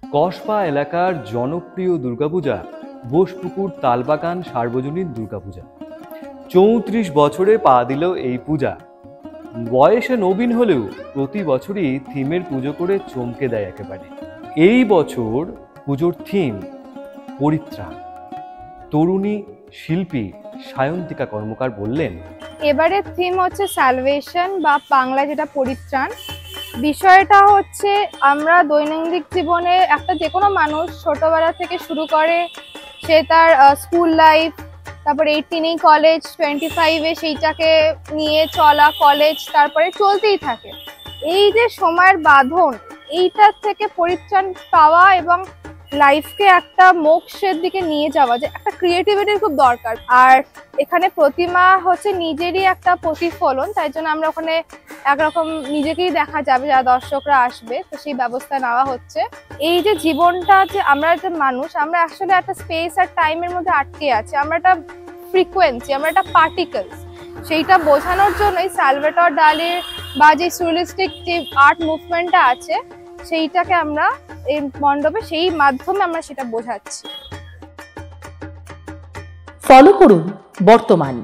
কসবা এলাকার জনপ্রিয় দুর্গাপূজা বোসপুকুর তালবাগান সার্বজনীন দুর্গাপূজা। ৩৪ বছরে পা দিল এই পূজা। বয়সে নবীন হলেও প্রতি বছরই থিমের পুজো করে চমকে দেয় একেবারে। এই বছর পুজোর থিম পরিত্রাণ। তরুণী শিল্পী সায়ন্তিকা কর্মকার বললেন, এবারে থিম হচ্ছে স্যালভেশন বা বাংলা যেটা পরিত্রাণ। বিষয়টা হচ্ছে আমরা দৈনন্দিন জীবনে একটা যে কোনো মানুষ ছোটবেলা থেকে শুরু করে, সে তার স্কুল লাইফ, তারপরে 18 কলেজ, 25-এ সেইটাকে নিয়ে চলা কলেজ, তারপরে চলতেই থাকে। এই যে সময়ের বাঁধন, এইটার থেকে পরিত্রাণ পাওয়া এবং লাইফকে একটা মোক্ষের দিকে নিয়ে যাওয়া, যে একটা ক্রিয়েটিভিটির খুব দরকার। আর এখানে প্রতিমা হচ্ছে নিজেরই একটা প্রতিফলন, তাই জন্য আমরা ওখানে একরকম নিজেকেই দেখা যাবে যারা দর্শকরা আসবে, তো সেই ব্যবস্থা নেওয়া হচ্ছে। এই যে জীবনটা, যে আমরা যে মানুষ, আমরা আসলে একটা স্পেস আর টাইমের মধ্যে আটকে আছি, আমরা একটা ফ্রিকোয়েন্সি, আমরা একটা পার্টিকেলস, সেইটা বোঝানোর জন্য এই সালভেটর ডালির বা যে সুরিস্টিক যে আর্ট মুভমেন্টটা আছে, সেইটাকে আমরা এই মণ্ডপে সেই মাধ্যমে আমরা সেটা বোঝাচ্ছি। ফলো করুন বর্তমান।